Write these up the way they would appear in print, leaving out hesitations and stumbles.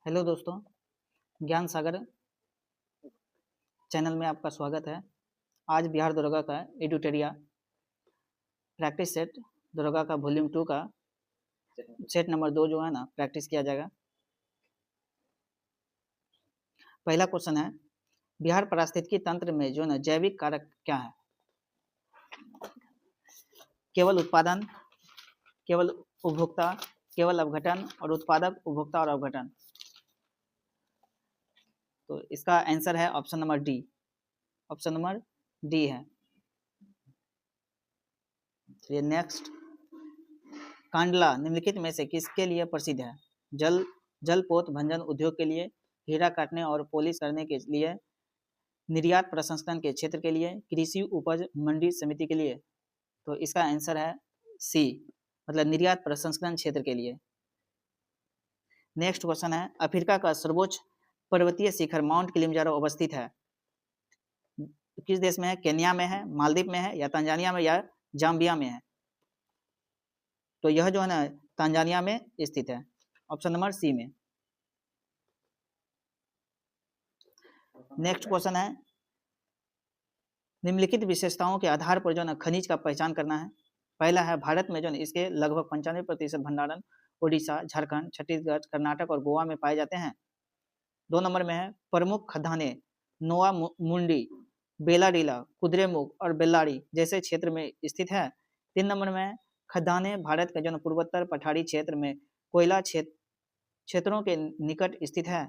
Hello दोस्तों, ज्ञान सागर channel में आपका स्वागत है। आज बिहार दरोगा का एडिटोरिया प्रैक्टिस सेट दरोगा का वॉल्यूम 2 का सेट नंबर 2 जो है ना प्रैक्टिस किया जाएगा। पहला क्वेश्चन है, बिहार पारिस्थितिकी तंत्र में जो है जैविक कारक क्या है? केवल उत्पादन, केवल उपभोक्ता, केवल अपघटन और उत्पादक, उपभोक्ता और अपघटन। तो इसका आंसर है option number D. Option number D है। चलिए नेक्स्ट, कांडला निम्नलिखित में से किसके लिए प्रसिद्ध है? जलपोत भंजन उद्योग के लिए, हीरा काटने और पॉलिश करने के लिए, निर्यात प्रसंस्करण के क्षेत्र के लिए, कृषि उपज मंडी समिति के लिए। तो इसका आंसर है सी, मतलब निर्यात प्रसंस्करण क्षेत्र के लिए। नेक्स्ट क्वेश्चन है, अफ्रीका का सर्वोच्च पर्वतीय शिखर माउंट किलिमंजारो अवस्थित है किस देश में है? केन्या में है, मालदीव में है, या तंजानिया में, या जाम्बिया में है? तो यह जो है ना तंजानिया में स्थित है। ऑप्शन नंबर सी में। नेक्स्ट क्वेश्चन है, निम्नलिखित विशेषताओं के आधार पर जो है खनिज का पहचान करना है। पहला है, भारत में जो है इसके लगभग 95% भंडारण उड़ीसा, झारखंड, छत्तीसगढ़, कर्नाटक और गोवा में पाए जाते हैं। 2 नंबर में है, प्रमुख खदानें नोआ मुंडी, बेलाडीला, कुद्रेमुख और बेल्लारी जैसे क्षेत्र में स्थित है। 3 नंबर में है, खदानें भारत के जो पूर्वोत्तर पठारी क्षेत्र में कोयला क्षेत्रों के निकट स्थित है।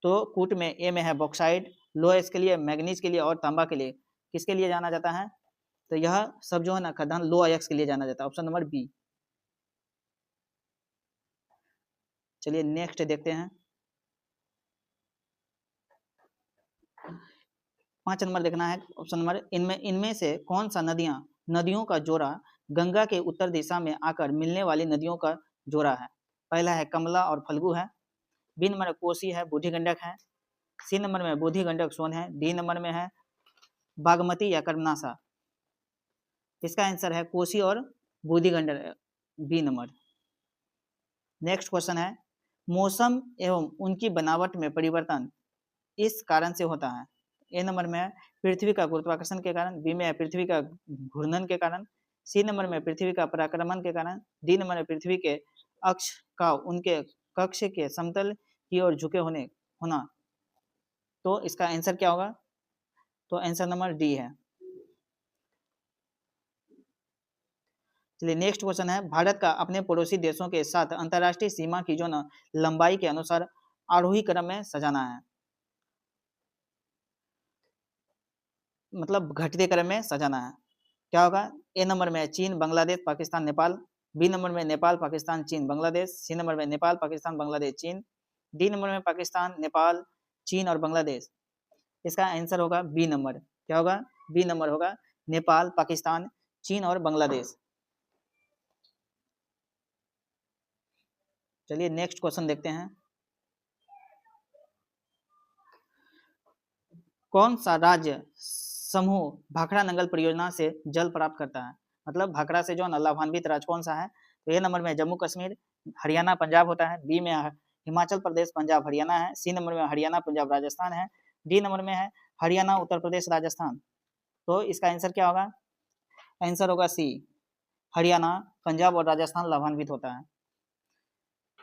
तो कूट में ए में है बॉक्साइट, लोहेस के लिए, मैग्नीज के लिए और तांबा के लिए। किसके लिए जाना जाता है? तो यह सब जो है ना खदान लो अयस्क के लिए जाना जाता है। Option number B. चलिए नेक्स्ट देखते हैं। 5 नंबर देखना है। ऑप्शन नंबर, इनमें से कौन सा नदियों का जोड़ा गंगा के उत्तर दिशा में आकर मिलने वाली नदियों का जोड़ा है? पहला है कमला और फल्गु है, बी नंबर में कोसी है, बूढ़ी गंडक है, सी नंबर में बूढ़ी गंडक सोन है, डी नंबर में है बागमती या कर्मनासा। इसका आंसर है कोसी और Burhi Gandak, B number. Next question है, मौसम एवं उनकी बनावट में परिवर्तन इस कारण से होता है। ए नंबर में है पृथ्वी का गुरुत्वाकर्षण के कारण, बी में है पृथ्वी का घूर्णन के कारण, सी नंबर में पृथ्वी का पराक्रमण के कारण, डी नंबर में पृथ्वी के अक्ष का उनके कक्ष के समतल की ओर झुके होना। तो इसका आंसर क्या होगा? तो आंसर नंबर डी है। चलिए नेक्स्ट क्वेश्चन है, भारत का अपने पड़ोसी देशों के साथ अंतरराष्ट्रीय सीमा की जो ना लंबाई के अनुसार आरोही क्रम में सजाना है, मतलब घटते क्रम में सजाना है। क्या होगा? ए नंबर में चीन, बांग्लादेश, पाकिस्तान, नेपाल, बी नंबर में नेपाल, पाकिस्तान, चीन, बांग्लादेश, सी नंबर में नेपाल, पाकिस्तान, बांग्लादेश, चीन, डी नंबर में पाकिस्तान, नेपाल, चीन और बांग्लादेश। इसका आंसर होगा बी नंबर। क्या होगा? बी नंबर होगा, नेपाल, पाकिस्तान, चीन और बांग्लादेश। चलिए नेक्स्ट क्वेश्चन देखते हैं। कौन सा राज्य समूह भाखड़ा नंगल परियोजना से जल प्राप्त करता है? मतलब भाखड़ा से जो है लाभान्वित राज्य कौन सा है? तो ए नंबर में जम्मू कश्मीर, हरियाणा, पंजाब होता है, बी में हिमाचल प्रदेश, पंजाब, हरियाणा है, सी नंबर में हरियाणा, पंजाब, राजस्थान है, डी नंबर में है हरियाणा, उत्तर प्रदेश, राजस्थान। तो इसका आंसर क्या होगा? आंसर होगा सी, हरियाणा, पंजाब और राजस्थान लाभान्वित होता है।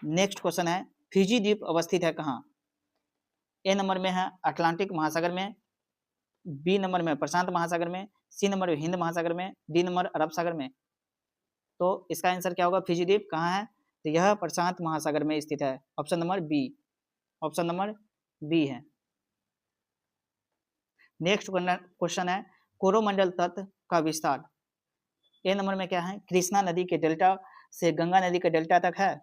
नेक्स्ट क्वेश्चन है, फिजी द्वीप अवस्थित है कहाँ? ए नंबर में है अटलांटिक महासागर में, बी नंबर में प्रशांत महासागर में, सी नंबर में हिंद महासागर में, डी नंबर अरब सागर में। तो इसका आंसर क्या होगा? फिजी द्वीप कहाँ है? तो यह प्रशांत महासागर में स्थित है। Option number B. Option number B है। नेक्स्ट क्वेश्चन है, कोरोमंडल तत्व का विस्तार। ए नंबर में क्या है? कृष्णा नदी के डेल्टा से गंगा नदी के डेल्टा तक है,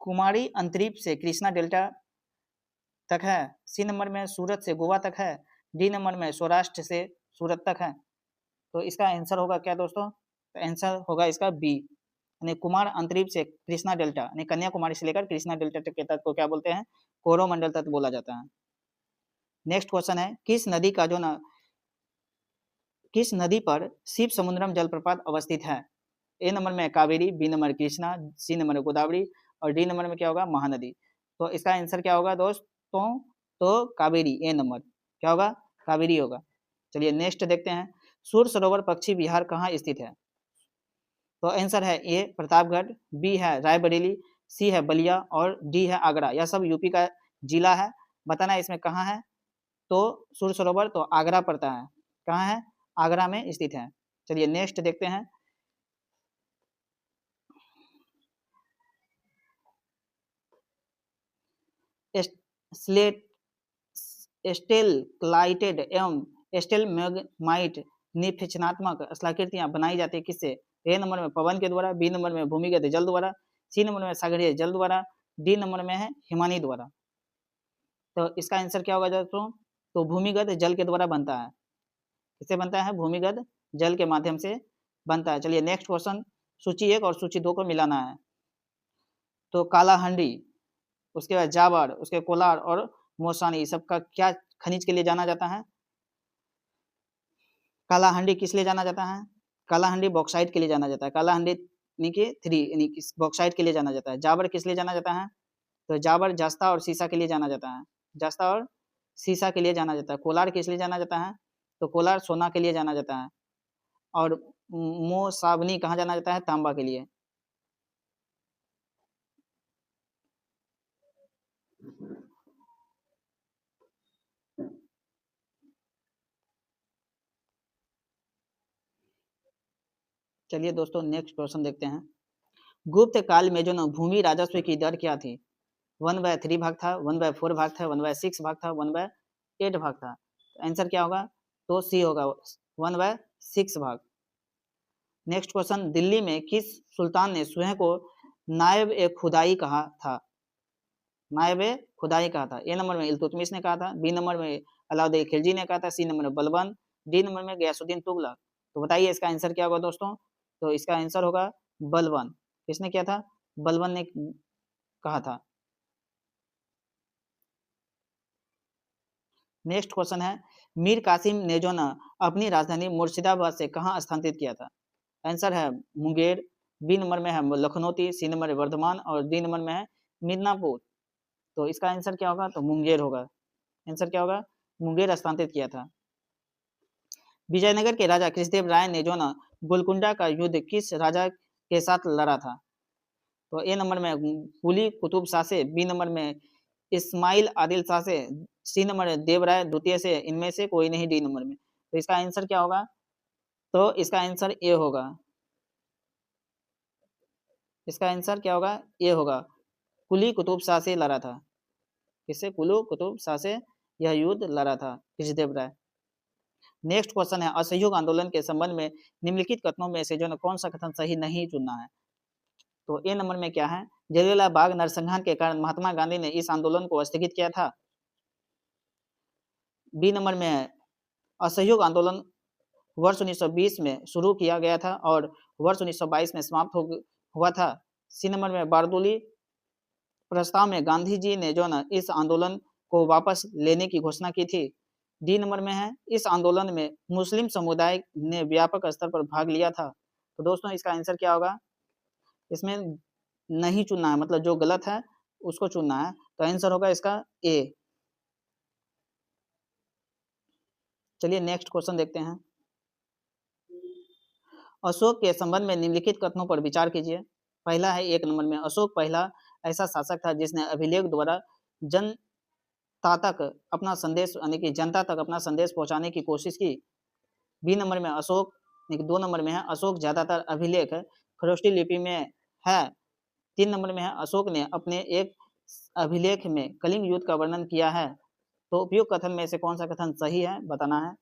कुमारी अंतरीप से कृष्णा डेल्टा तक है, सी नंबर में सूरत से गोवा तक है, डी नंबर में सौराष्ट्र से सूरत तक है। तो इसका आंसर होगा क्या दोस्तों? तो आंसर होगा इसका बी, यानी कुमार अंतरीप से कृष्णा डेल्टा, यानी कन्याकुमारी से लेकर कृष्णा डेल्टा तक के तत्व को क्या बोलते हैं? कोरोमंडल तत्व बोला जाता है। नेक्स्ट क्वेश्चन है, किस नदी पर शिव समुद्रम जलप्रपात अवस्थित है? ए नंबर में Kaveri, B number Krishna, C number Godavari और डी नंबर में क्या होगा, महानदी। तो इसका आंसर क्या होगा दोस्तों, तो कावेरी, ए नंबर क्या होगा, कावेरी होगा। चलिए नेक्स्ट देखते हैं, सूर सरोवर पक्षी विहार कहाँ स्थित है। तो आंसर है ए प्रतापगढ़, बी है रायबरेली, सी है बलिया और डी है आगरा। यह सब यूपी का जिला है, बताना है इसमें कहाँ है। तो सूर सरोवर तो आगरा पड़ता है, कहाँ है, आगरा में स्थित है। चलिए नेक्स्ट देखते हैं, स्लेट स्टेलाइटेड एवं स्टेलमेगमाइट निफेचनात्मक स्थलाकृतियां बनाई जाती है किससे। ए नंबर में पवन के द्वारा, बी नंबर में भूमिगत जल द्वारा, सी नंबर में सागरीय जल द्वारा, डी नंबर में है हिमानी द्वारा। तो इसका आंसर क्या होगा दोस्तों, तो भूमिगत जल के द्वारा बनता है। किससे बनता है, भूमिगत जल के माध्यम से बनता है। चलिए नेक्स्ट क्वेश्चन, सूची 1 और सूची 2 को मिलाना है। तो कालाहंडी, उसके बाद जावर, उसके कोलार और मौसानी, सबका क्या खनिज के लिए जाना जाता है। कालाहंडी किस लिए जाना जाता है, कालाहंडी बॉक्साइट के लिए जाना जाता है। कालाहंडी यानी कि 3 यानी कि बॉक्साइट के लिए जाना जाता है। जावर किस लिए जाना जाता है, तो जावर जस्ता और सीसा के लिए जाना जाता है, जस्ता और सीसा के लिए जाना जाता है। कोलार किस लिए जाना जाता है, तो कोलार सोना के लिए जाना जाता है। और मोसावनी कहाँ जाना जाता है, तांबा के लिए। चलिए दोस्तों नेक्स्ट क्वेश्चन देखते हैं, गुप्त काल में जो ना भूमि राजस्व की दर क्या थी। 1/3 भाग था, 1/4 भाग था, 1/6 भाग था, 1/8 भाग था। आंसर क्या होगा, तो सी होगा, 1/6 भाग। नेक्स्ट क्वेश्चन, दिल्ली में किस सुल्तान ने स्वयं को नायब ए खुदाई कहा था, नायब ए खुदाई कहा था। ए नंबर में इल्तुतमिश ने कहा था, बी नंबर में अलाउद्दीन खिलजी ने कहा था, सी नंबर में बलबन, डी नंबर में गयासुद्दीन तुगलक। तो बताइए इसका आंसर क्या होगा दोस्तों, तो इसका आंसर होगा बलबन। किसने किया था, बलबन ने कहा था। नेक्स्ट क्वेश्चन है, मीर कासिम ने जो ना अपनी राजधानी मुर्शिदाबाद से कहाँ स्थानांतरित किया था। आंसर है मुंगेर, बी नंबर में है लखनौती, सी नंबर है वर्धमान और डी नंबर में है मिदनापुर। तो इसका आंसर क्या होगा, तो मुंगेर होगा। आंसर क्या होगा, मुंगेर स्थानांतरित किया था। विजयनगर के राजा कृष्णदेव राय ने जो ना गोलकुंडा का युद्ध किस राजा के साथ लड़ा था। तो ए नंबर में कुली कुतुब शाह से, बी नंबर में इस्माइल आदिल शाह से, सी नंबर देवराय द्वितीय से, इनमें से कोई नहीं, डी नंबर में। तो इसका आंसर क्या होगा, तो इसका आंसर ए होगा। इसका आंसर क्या होगा, ए होगा, कुली कुतुब शाह से लड़ा था। किससे, कुली कुतुब शाह से यह युद्ध लड़ा था कृष्णदेव राय। नेक्स्ट क्वेश्चन है, असहयोग आंदोलन के संबंध में निम्नलिखित कथनों में से जो ना कौन सा कथन सही नहीं चुनना है। तो ए नंबर में क्या है, जलियांवाला बाग नरसंहार के कारण महात्मा गांधी ने इस आंदोलन को स्थगित किया था। बी नंबर में है असहयोग आंदोलन वर्ष 1920 में शुरू किया गया था और वर्ष 1922 में समाप्त हुआ था। सी नंबर में बारदोली प्रस्ताव में गांधी जी ने जो ना इस आंदोलन को वापस लेने की घोषणा की थी। डी नंबर में है इस आंदोलन में मुस्लिम समुदाय ने व्यापक स्तर पर भाग लिया था। तो दोस्तों इसका आंसर क्या होगा, इसमें नहीं चुनना है, मतलब जो गलत है उसको चुनना है। तो आंसर होगा इसका ए। चलिए नेक्स्ट क्वेश्चन देखते हैं, अशोक के संबंध में निम्नलिखित कथनों पर विचार कीजिए। पहला है एक नंबर में, अशोक पहला ऐसा शासक था जिसने अभिलेख द्वारा जनता तक अपना संदेश यानी कि जनता तक अपना संदेश पहुंचाने की कोशिश की। बी नंबर में अशोक, 2 नंबर में है अशोक ज्यादातर अभिलेख खरोष्टी लिपि में है। 3 नंबर में है अशोक ने अपने एक अभिलेख में कलिंग युद्ध का वर्णन किया है। तो उपयुक्त कथन में से कौन सा कथन सही है, बताना है।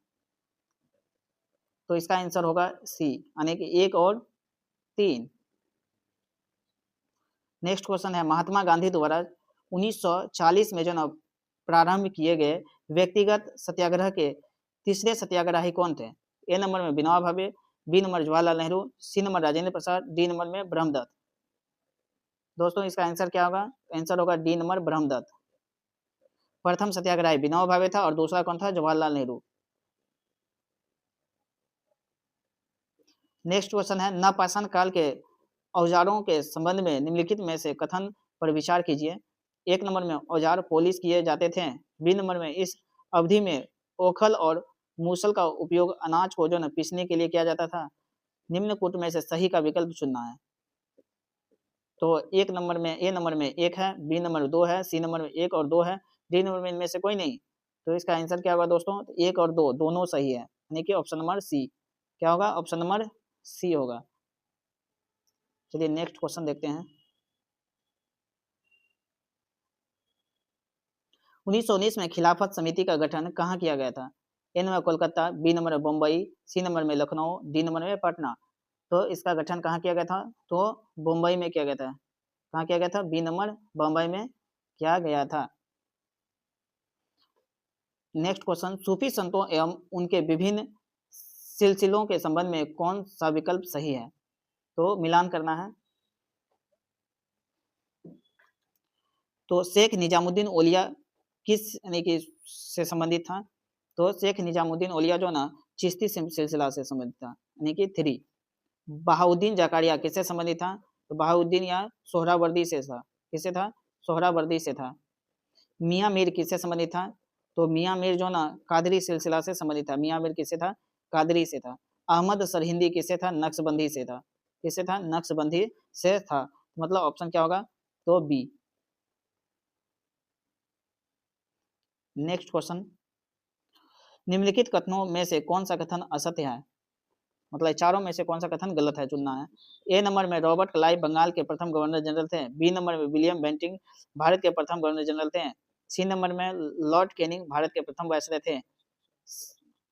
तो इसका आंसर होगा सी, यानी कि 1 और 3। नेक्स्ट क्वेश्चन है, महात्मा गांधी द्वारा 1940 में जो ना प्रारंभ किए गए व्यक्तिगत सत्याग्रह के तीसरे सत्याग्रही कौन थे। ए नंबर में Vinoba Bhave, B number Jawaharlal Nehru, C number Rajendra Prasad, D number में ब्रह्मदत्त। दोस्तों इसका आंसर क्या होगा, आंसर होगा डी नंबर ब्रह्मदत्त। प्रथम सत्याग्रही विनोबा भावे था और दूसरा कौन था, जवाहरलाल नेहरू। नेक्स्ट क्वेश्चन है, नवपाषाण काल के औजारों के संबंध में निम्नलिखित में से कथन पर विचार कीजिए। 1 नंबर में औजार पॉलिश किए जाते थे। बी नंबर में इस अवधि में ओखल और मूसल का उपयोग अनाज को जो न पीसने के लिए किया जाता था। निम्न कूट में से सही का विकल्प चुनना है। तो 1 नंबर में ए नंबर में 1 है, बी नंबर में 2 है, सी नंबर में 1 और 2 है, डी नंबर में इनमें से कोई नहीं। तो इसका आंसर क्या होगा दोस्तों? 1 और 2 दोनों सही है, यानी कि ऑप्शन नंबर सी। क्या होगा? ऑप्शन नंबर सी होगा। चलिए नेक्स्ट क्वेश्चन देखते हैं। 1919 में खिलाफत समिति का गठन कहाँ किया गया था? A number Kolkata, B number Bombay, C number में लखनऊ, डी नंबर में पटना। तो इसका गठन कहाँ किया गया था? तो मुंबई में किया गया था। कहाँ किया गया था? बी नंबर बम्बई में किया गया था। नेक्स्ट क्वेश्चन, सूफी संतों एवं उनके विभिन्न सिलसिलों के संबंध में कौन सा विकल्प सही है? तो मिलान करना है। तो शेख निजामुद्दीन औलिया किस यानी कि से संबंधित था? तो शेख निजामुद्दीन औलिया जो ना चिश्ती सिलसिला से संबंधित था, यानी कि 3। बहाउद्दीन जकारिया किससे संबंधित था? तो बहाउद्दीन या सोहरावर्दी से था। किससे था? सोहरावर्दी से था। मियाँ मीर किससे संबंधित था? तो मियाँ मीर जो ना कादरी सिलसिला से संबंधित था। मियाँ मीर किससे था? कादरी से था। अहमद सरहिंदी किससे था? नक्शबंदी से था। किससे था? नक्शबंदी से था। मतलब ऑप्शन क्या होगा? तो बी। नेक्स्ट क्वेश्चन, निम्नलिखित कथनों में से कौन सा कथन असत्य है? मतलब चारों में से कौन सा कथन गलत है चुनना है। ए नंबर में रॉबर्ट क्लाइव बंगाल के प्रथम गवर्नर जनरल थे। बी नंबर में विलियम बेंटिंग भारत के प्रथम गवर्नर जनरल थे। सी नंबर में लॉर्ड कैनिंग भारत के प्रथम वायसराय थे।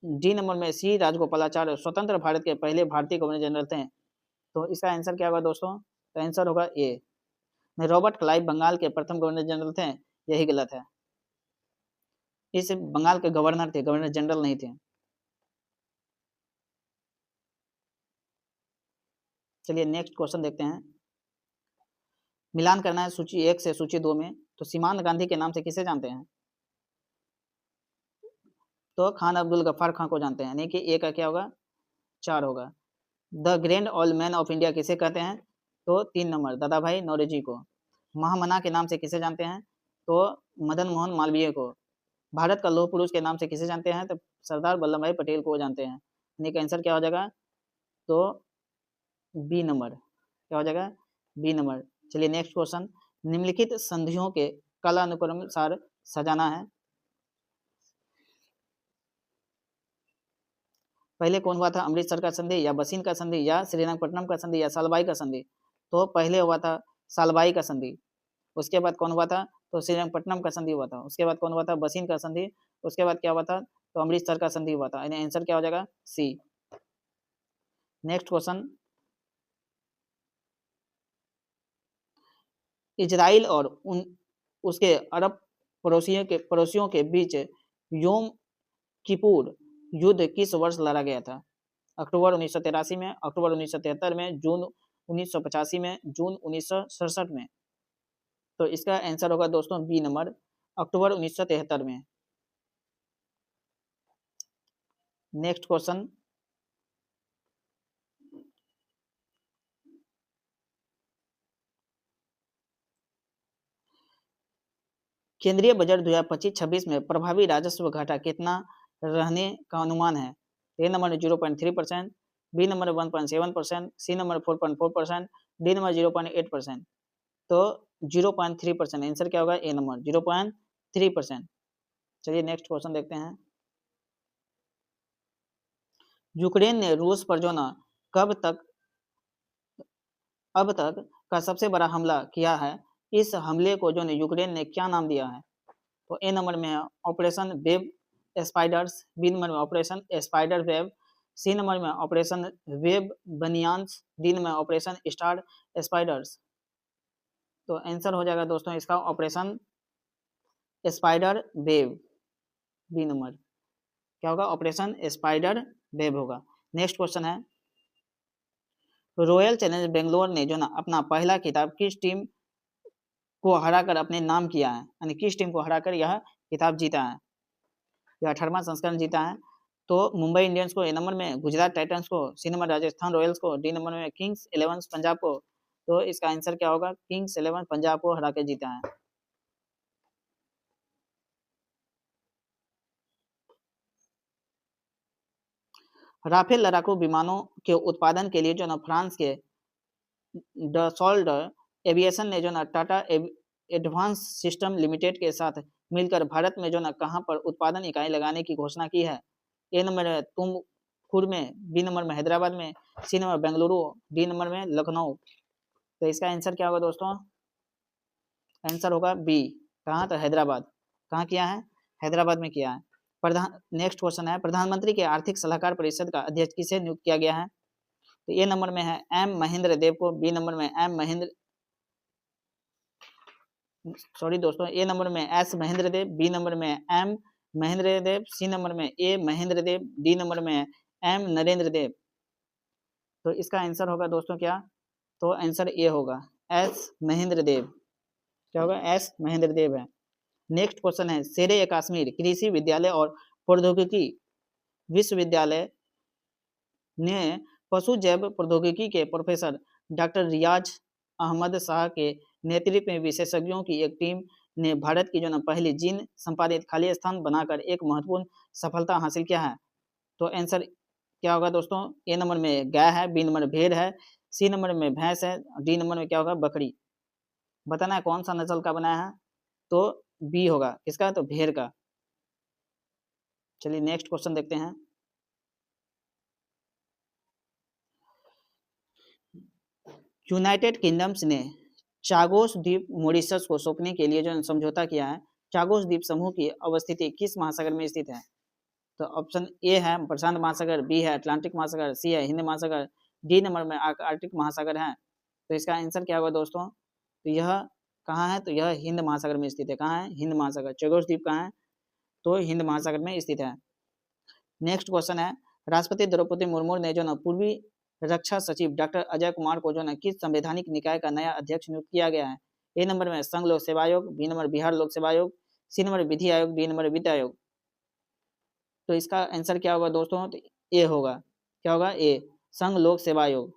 डी नंबर में सी राजगोपालाचार्य स्वतंत्र भारत के पहले भारतीय गवर्नर जनरल थे। तो इसका आंसर क्या होगा दोस्तों? तो आंसर होगा ए, रॉबर्ट क्लाइव बंगाल के प्रथम गवर्नर जनरल थे। यही गलत है। इस बंगाल के गवर्नर थे, गवर्नर जनरल नहीं थे। चलिए नेक्स्ट क्वेश्चन देखते हैं। मिलान करना है सूची 1 से सूची 2 में। तो सीमांत गांधी के नाम से किसे जानते हैं? तो खान अब्दुल गफ्फार खान को जानते हैं, यानी कि ए का क्या होगा? 4 होगा। The grand old man of India किसे कहते हैं? तो 3 नंबर दादा भाई नौरोजी को। महामना के नाम से किसे जानते हैं? तो मदन मोहन मालवीय को। भारत का लौह पुरुष के नाम से किसे जानते हैं? तो सरदार वल्लभ भाई पटेल को जानते हैं। यानी कि आंसर क्या हो जाएगा? तो बी नंबर। क्या हो जाएगा? B number. चलिए नेक्स्ट क्वेश्चन, निम्नलिखित संधियों के कालानुक्रमानुसार सजाना है। पहले कौन हुआ था? अमृतसर का संधि या बसीन का संधि या श्रीरंगपट्टनम का संधि या सालबाई का संधि? तो पहले हुआ था सालबाई का संधि। उसके बाद कौन हुआ था? तो श्रीरंगपट्टनम का संधि हुआ था। उसके बाद कौन हुआ था? बसीन का संधि। उसके बाद क्या हुआ था? तो अमृतसर का संधि हुआ था। यानी आंसर क्या हो जाएगा? सी। नेक्स्ट क्वेश्चन, इजराइल और उसके अरब पड़ोसियों के बीच योम किपुर युद्ध किस वर्ष लड़ा गया था? अक्टूबर 1983 में, अक्टूबर 1973 में, जून 1985 में, जून 1967 में। तो इसका आंसर होगा दोस्तों बी नंबर, अक्टूबर 1973 में। नेक्स्ट क्वेश्चन, केंद्रीय बजट 2025-26 में प्रभावी राजस्व घाटा कितना रहने का अनुमान है? A number 0.3%, B number 1.7%, C number 4.4%, D number 0.8%। तो 0.3%। आंसर क्या होगा? A number 0.3%। चलिए नेक्स्ट क्वेश्चन देखते हैं। यूक्रेन ने रूस पर जो ना अब तक का सबसे बड़ा हमला किया है। इस हमले को जो है यूक्रेन ने क्या नाम दिया है? तो ए नंबर में है operation web spiders, B number में operation spider web, C number में operation web banyans, D number में ऑपरेशन स्टार स्पाइडर्स। तो आंसर हो जाएगा दोस्तों इसका operation spider web, B number. क्या होगा? ऑपरेशन स्पाइडर वेब होगा। नेक्स्ट क्वेश्चन है, रॉयल चैलेंजर्स बेंगलोर ने जो ना अपना पहला खिताब किस टीम को हराकर अपने नाम किया है? यानी किस टीम को हराकर यह खिताब जीता है? यह 18वां संस्करण जीता है। तो मुंबई इंडियंस को ए नंबर में, गुजरात टाइटंस को, सी नंबर राजस्थान रॉयल्स को, डी नंबर में किंग्स 11 पंजाब को, तो इसका आंसर क्या होगा, किंग्स 11 पंजाब को हरा के जीता है। राफेल लड़ाकू विमानों के उत्पादन के लिए जो ना फ्रांस के डसॉल्ट एविएशन ने जो ना टाटा एडवांस सिस्टम लिमिटेड के साथ मिलकर भारत में जो ना कहां पर उत्पादन इकाई लगाने की घोषणा की है। ए नंबर है तुमकुर में, बी नंबर में हैदराबाद में, C number Bengaluru, D number में लखनऊ। तो इसका आंसर क्या होगा दोस्तों, आंसर होगा बी। कहाँ, तो हैदराबाद। कहाँ किया है, हैदराबाद में किया है। नेक्स्ट क्वेश्चन है, प्रधानमंत्री के आर्थिक सलाहकार परिषद का अध्यक्ष किसे नियुक्त किया गया है। तो ए नंबर में है एम महेंद्र देव को, बी नंबर में सॉरी दोस्तों, ए नंबर में एस महेंद्र देव, बी नंबर में एम महेंद्र देव, सी नंबर में ए महेंद्र देव, डी नंबर में एम नरेंद्र देव। तो इसका आंसर होगा दोस्तों क्या, तो आंसर ए होगा एस महेंद्र देव। क्या होगा, एस महेंद्र देव है। नेक्स्ट क्वेश्चन है, शेरे ए कश्मीर कृषि विद्यालय और प्रौद्योगिकी विश्वविद्यालय ने पशु जैव प्रौद्योगिकी के प्रोफेसर डॉक्टर रियाज अहमद शाह के नेतृत्व में विशेषज्ञों की एक टीम ने भारत की जो ना पहली जीन संपादित खाली स्थान बनाकर एक महत्वपूर्ण सफलता हासिल किया है। तो आंसर क्या होगा दोस्तों, ए नंबर में गाय है, बी नंबर भेड़ है, सी नंबर में भैंस है, डी नंबर में क्या होगा, बकरी। बताना है कौन सा नस्ल का बनाया है, तो बी होगा, किसका, तो भेड़ का। चलिए नेक्स्ट क्वेश्चन देखते हैं। यूनाइटेड किंगडम्स ने चागोस द्वीप मॉरिशस को सौंपने के लिए जो समझौता किया है। चागोस द्वीप समूह की अवस्थिति किस महासागर में स्थित है। तो ऑप्शन ए है प्रशांत महासागर, बी है अटलांटिक महासागर, सी है हिंद महासागर, डी नंबर में आर्कटिक महासागर है। तो इसका आंसर क्या होगा दोस्तों, तो यह कहाँ है, तो यह हिंद महासागर में स्थित है। कहाँ है, हिंद महासागर। चागोस द्वीप कहाँ है, तो हिंद महासागर में स्थित है। नेक्स्ट क्वेश्चन है, राष्ट्रपति द्रौपदी मुर्मू ने जो ना पूर्वी रक्षा सचिव डॉक्टर अजय कुमार को जो ना किस संवैधानिक निकाय का नया अध्यक्ष नियुक्त किया गया है। ए नंबर में संघ लोक सेवा आयोग, बी नंबर बिहार लोक सेवा आयोग, सी नंबर विधि आयोग, डी नंबर वित्त आयोग। तो इसका आंसर क्या होगा दोस्तों, तो ए होगा। क्या होगा, ए संघ लोक सेवा आयोग।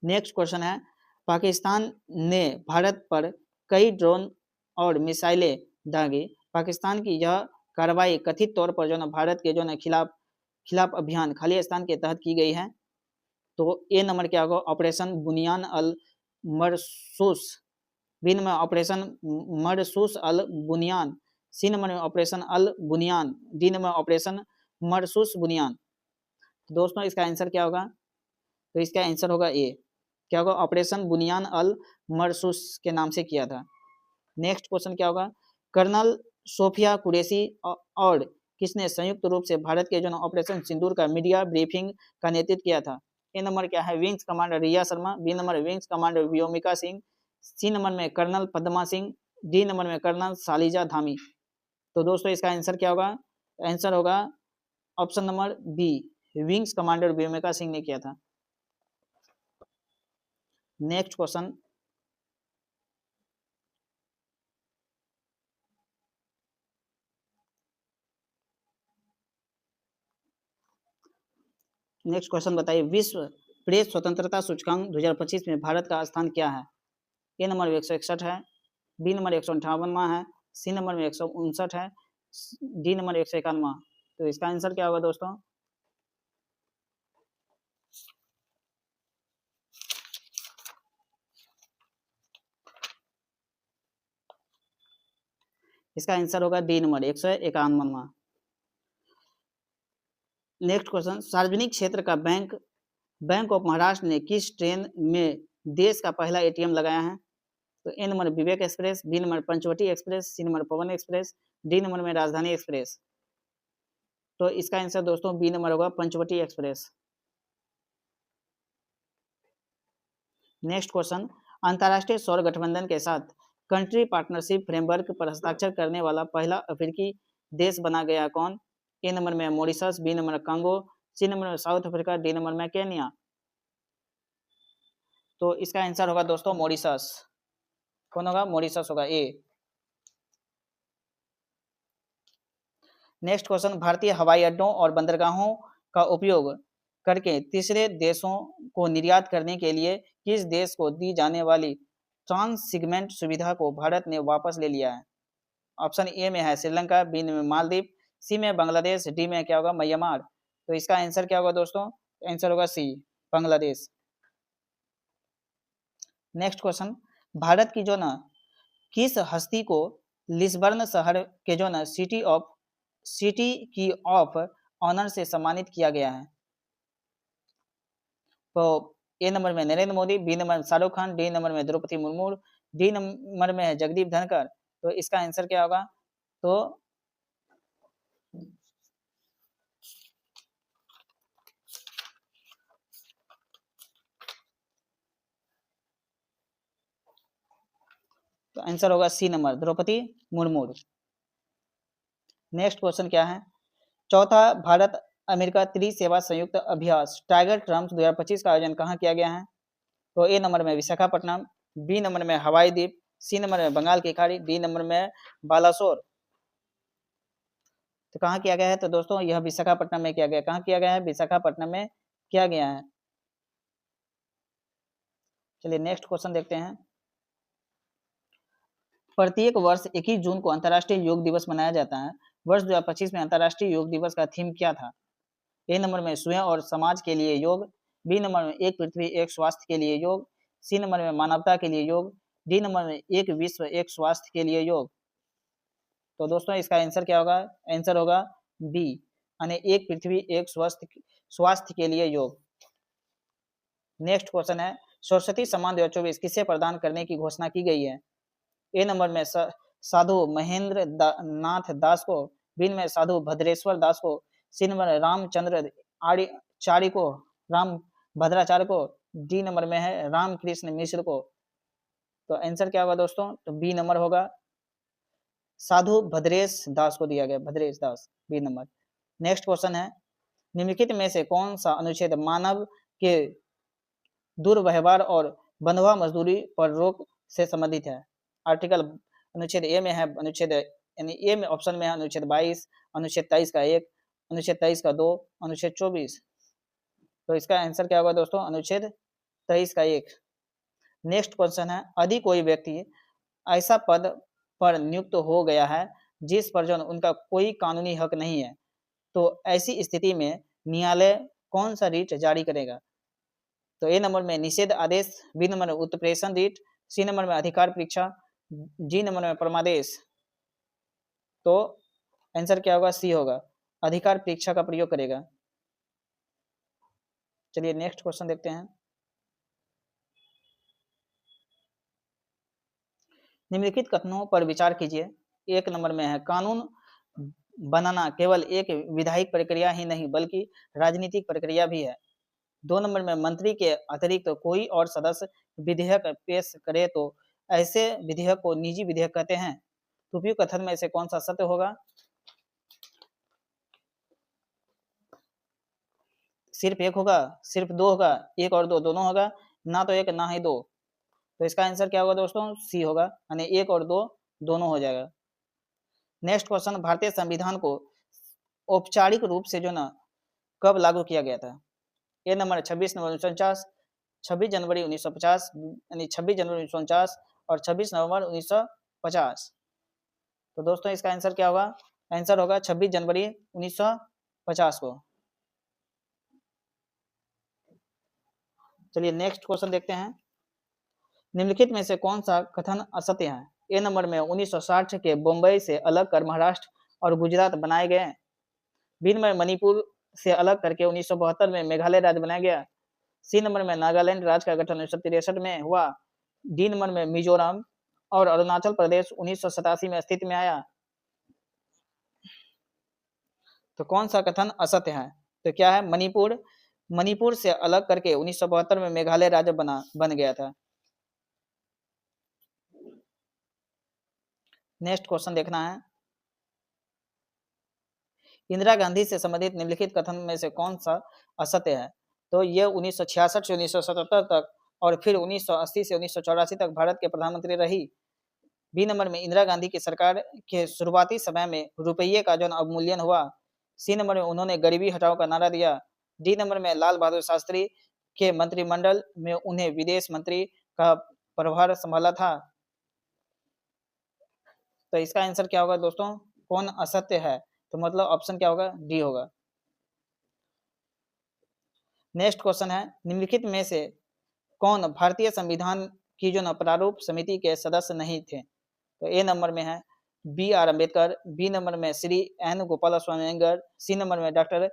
नेक्स्ट क्वेश्चन है, पाकिस्तान ने भारत पर कई ड्रोन और मिसाइलें दागी। पाकिस्तान की यह कार्रवाई कथित तौर पर जो ना भारत के जो ना खिलाफ अभियान खालिस्तान के तहत की गई है। तो ए नंबर क्या होगा, ऑपरेशन बुनियान अल मरसूस, बी नंबर ऑपरेशन मरसूस अल बुनियान, सी नंबर में ऑपरेशन अल बुनियान, डी नंबर ऑपरेशन मरसूस बुनियान। दोस्तों इसका आंसर क्या होगा, तो इसका आंसर होगा ए। क्या होगा, ऑपरेशन बुनियान अल मरसूस के नाम से किया था। नेक्स्ट क्वेश्चन क्या होगा, कर्नल सोफिया कुरैशी और किसने संयुक्त रूप से भारत के जो ऑपरेशन सिंदूर का मीडिया ब्रीफिंग का नेतृत्व किया था। ए नंबर क्या है, wings commander Riya Sharma, B number wings commander Vyomika Singh, C number में colonel Padma Singh, D number में कर्नल शालिजा धामी। तो दोस्तों इसका आंसर क्या होगा, आंसर होगा option number B, wings commander Vyomika Singh ने किया था। नेक्स्ट क्वेश्चन, नेक्स्ट क्वेश्चन बताइए, विश्व प्रेस स्वतंत्रता सूचकांक 2025 में भारत का स्थान क्या है। ए नंबर 161 है, बी नंबर 158 है, सी नंबर में 159 है, डी नंबर 151। तो इसका आंसर क्या होगा दोस्तों, इसका आंसर होगा डी नंबर 151। नेक्स्ट क्वेश्चन, सार्वजनिक क्षेत्र का बैंक ऑफ महाराष्ट्र ने किस ट्रेन में देश का पहला एटीएम लगाया है। तो A number Vivek express, B number Panchavati express, C number Pawan express, D number में राजधानी एक्सप्रेस। तो इसका आंसर दोस्तों बी नंबर होगा पंचवटी एक्सप्रेस। नेक्स्ट क्वेश्चन, अंतर्राष्ट्रीय सौर गठबंधन के साथ कंट्री पार्टनरशिप फ्रेमवर्क पर हस्ताक्षर करने वाला पहला अफ्रीकी देश बना गया कौन। ए नंबर में Mauritius, B number Congo, C number में साउथ अफ्रीका, डी नंबर में केन्या। तो इसका आंसर होगा दोस्तों मॉरिशस। कौन होगा, मॉरिशस होगा, ए। नेक्स्ट क्वेश्चन, भारतीय हवाई अड्डों और बंदरगाहों का उपयोग करके तीसरे देशों को निर्यात करने के लिए किस देश को दी जाने वाली ट्रांसशिपमेंट सुविधा को भारत ने वापस ले लिया है? ऑप्शन ए में है श्रीलंका, बी में मालदीव, सी में बांग्लादेश, डी में क्या होगा म्यांमार। तो इसका आंसर क्या होगा दोस्तों? आंसर होगा सी, बांग्लादेश। नेक्स्ट क्वेश्चन, भारत की जो ना किस हस्ती को लिस्बर्न शहर के जो ना सिटी की ऑफ ऑनर से सम्मानित किया गया है? तो ए नंबर में नरेंद्र मोदी, बी नंबर में शाहरुख खान, डी नंबर में द्रौपदी मुर्मू, डी नंबर में है जगदीप धनखड़। तो इसका आंसर क्या होगा? तो आंसर होगा C number, Draupadi Murmu. Next question क्या है? चौथा भारत अमेरिका त्रिसेवा संयुक्त अभ्यास टाइगर ट्रम्प 2025 का आयोजन कहाँ किया गया है? तो ए नंबर में विशाखापट्टनम, बी नंबर में हवाई द्वीप, सी नंबर में बंगाल की खाड़ी, डी नंबर में बालासोर। तो कहाँ किया गया है? तो दोस्तों यह विशाखापट्टनम में किया गया। कहाँ किया गया है? विशाखापट्टनम में किया गया है। चलिए नेक्स्ट क्वेश्चन देखते हैं। प्रत्येक वर्ष 21 जून को अंतर्राष्ट्रीय योग दिवस मनाया जाता है। वर्ष 2025 में अंतर्राष्ट्रीय योग दिवस का थीम क्या था? ए नंबर में स्वयं और समाज के लिए योग, बी नंबर में एक पृथ्वी एक स्वास्थ्य के लिए योग, सी नंबर में मानवता के लिए योग, डी नंबर में एक विश्व एक स्वास्थ्य के लिए योग। तो दोस्तों इसका आंसर क्या होगा? आंसर होगा बी, यानी एक पृथ्वी एक स्वास्थ्य के लिए योग। नेक्स्ट क्वेश्चन है, सरस्वती सम्मान 2024 किसे प्रदान करने की घोषणा की गई है? ए नंबर में साधु महेंद्र नाथ दास को, बी में साधु भद्रेश्वर दास को, सी नंबर रामचंद्र चारी को, राम भद्राचार्य को, डी नंबर में है रामकृष्ण मिश्र को। तो आंसर क्या होगा दोस्तों? तो बी नंबर होगा, साधु भद्रेश दास को दिया गया, भद्रेश दास, बी नंबर। नेक्स्ट क्वेश्चन है, निम्नलिखित में से कौन सा अनुच्छेद मानव के दुर्व्यवहार और बंधुआ मजदूरी पर रोक से संबंधित है? आर्टिकल अनुच्छेद ए में है, अनुच्छेद यानी ए में ऑप्शन में है अनुच्छेद 22, अनुच्छेद 23 का 1, अनुच्छेद 23 का 2, अनुच्छेद 24। तो इसका आंसर क्या होगा दोस्तों? अनुच्छेद 23 का 1। नेक्स्ट क्वेश्चन है, यदि कोई व्यक्ति ऐसा पद पर नियुक्त हो गया है जिस पर जो उनका कोई कानूनी हक नहीं है, तो ऐसी स्थिति में न्यायालय कौन सा रीट जारी करेगा? तो ए नंबर में निषेध आदेश, बी नंबर में उत्प्रेषण रीट, सी नंबर में अधिकार परीक्षा, जी नंबर में परमादेश। तो आंसर क्या होगा? सी होगा, अधिकार परीक्षा का प्रयोग करेगा। चलिए नेक्स्ट क्वेश्चन देखते हैं। निम्नलिखित कथनों पर विचार कीजिए। एक नंबर में है, कानून बनाना केवल एक विधायिक प्रक्रिया ही नहीं बल्कि राजनीतिक प्रक्रिया भी है। 2 नंबर में मंत्री के अतिरिक्त तो कोई और सदस्य विधेयक पेश करे तो ऐसे विधेयक को निजी विधेयक कहते हैं। तो उपयुक्त कथन में से कौन सा सत्य होगा? सिर्फ एक होगा, सिर्फ दो होगा, एक और दो दोनों होगा, ना तो एक ना ही दो। तो इसका आंसर क्या होगा दोस्तों? सी होगा, यानी एक और दो दोनों हो जाएगा। नेक्स्ट क्वेश्चन, भारतीय संविधान को औपचारिक रूप से जो ना कब लागू किया गया था? ए नंबर 26 नवंबर 1949, 26 जनवरी 1950, यानी 26 जनवरी 1949 और 26 नवंबर 1950। तो दोस्तों इसका आंसर क्या होगा? आंसर होगा 26 जनवरी 1950 को। चलिए नेक्स्ट क्वेश्चन देखते हैं। निम्नलिखित में से कौन सा कथन असत्य है? ए नंबर में 1960 के बम्बई से अलग कर महाराष्ट्र और गुजरात बनाए गए। बी नंबर मणिपुर से अलग करके 1972 में मेघालय राज्य बनाया गया। सी नंबर में नागालैंड राज्य का गठन 1963 में हुआ। डी नंबर में मिजोरम और अरुणाचल प्रदेश 1987 में अस्तित्व में आया। तो कौन सा कथन असत्य है? तो क्या है? मणिपुर से अलग करके 1972 में मेघालय राज्य बन गया था। नेक्स्ट क्वेश्चन देखना है, इंदिरा गांधी से संबंधित निम्नलिखित कथन में से कौन सा असत्य है? तो ये 1966 से 1977 तक और फिर 1980 से 1984 तक भारत के प्रधानमंत्री रही। बी नंबर में इंदिरा गांधी की सरकार के शुरुआती समय में रुपये का जो अवमूल्यन हुआ। सी नंबर में उन्होंने गरीबी हटाओ का नारा दिया। डी नंबर में लाल बहादुर शास्त्री के मंत्रिमंडल में उन्हें विदेश मंत्री का प्रभार संभाला था। तो इसका आंसर क्या होगा दोस्तों, कौन असत्य है, तो मतलब ऑप्शन क्या होगा, डी होगा। नेक्स्ट क्वेश्चन है, निम्नलिखित में से कौन भारतीय संविधान की जो प्रारूप समिति के सदस्य नहीं थे। तो ए नंबर में है B R Ambedkar, B number में Shri N Gopalaswami Ayyangar, C number में doctor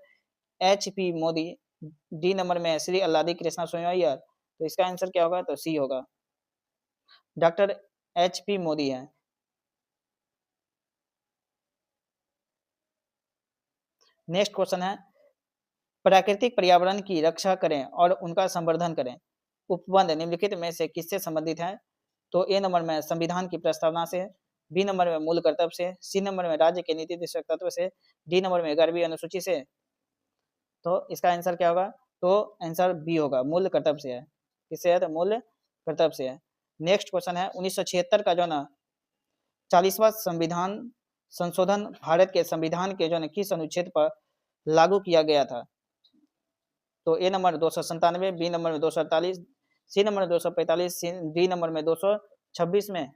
H P Mody, D number में श्री अल्लादी कृष्णा स्वामी अय्यर। तो इसका आंसर क्या होगा, तो सी होगा, डॉक्टर एच पी मोदी है। नेक्स्ट क्वेश्चन है, प्राकृतिक पर्यावरण की रक्षा करें और उनका संवर्धन करें उपबंध निम्नलिखित में से किससे संबंधित है। तो ए नंबर में संविधान की प्रस्तावना से, बी नंबर में मूल कर्तव्य से, सी नंबर में राज्य के नीति दिशा तत्व से, डी नंबर में 11वीं अनुसूची से। तो इसका आंसर क्या होगा, तो आंसर बी होगा, मूल कर्तव्य से है। किससे है, तो मूल कर्तव्य से है। नेक्स्ट क्वेश्चन है, 1976 का जो ना 40वां संविधान संशोधन भारत के संविधान के जो ना किस अनुच्छेद पर लागू किया गया था। तो ए नंबर 297, बी नंबर में 248, सी नंबर में 245, डी नंबर में 226 में।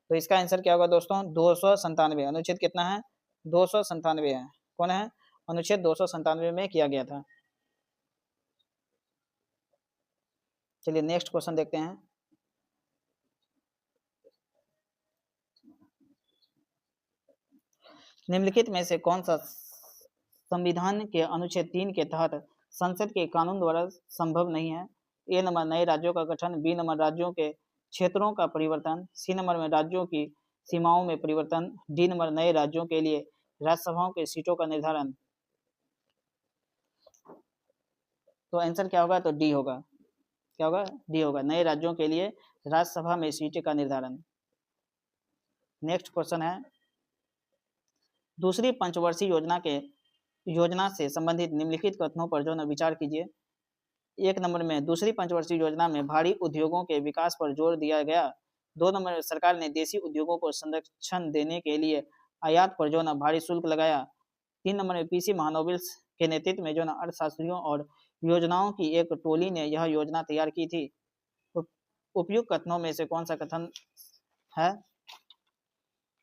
तो इसका आंसर क्या होगा दोस्तों, 297। अनुच्छेद कितना है, 297 है। कौन है, अनुच्छेद 297 में किया गया था। चलिए नेक्स्ट क्वेश्चन देखते हैं। निम्नलिखित में से कौन सा संविधान के अनुच्छेद 3 के तहत संसद के कानून द्वारा संभव नहीं है। ए नंबर नए राज्यों का गठन, बी नंबर राज्यों के क्षेत्रों का परिवर्तन, सी नंबर में राज्यों की सीमाओं में परिवर्तन, डी नंबर नए राज्यों के लिए राज्यसभाओं के सीटों का निर्धारण। तो आंसर क्या होगा, तो डी होगा। क्या होगा, डी होगा, नए राज्यों के लिए राज्यसभा में सीटें का निर्धारण। नेक्स्ट क्वेश्चन है, दूसरी पंचवर्षीय योजना से संबंधित निम्नलिखित कथनों पर जो न विचार कीजिए। एक नंबर में दूसरी पंचवर्षीय योजना में भारी उद्योगों के विकास पर जोर दिया गया। 2 नंबर में सरकार ने देशी उद्योगों को संरक्षण देने के लिए आयात पर जो न भारी शुल्क लगाया। 3 नंबर में पीसी महानोबिल्स के नेतृत्व में जो न अर्थशास्त्रियों और योजनाओं की एक टोली ने यह योजना तैयार की थी। उपयुक्त कथनों में से कौन सा कथन है।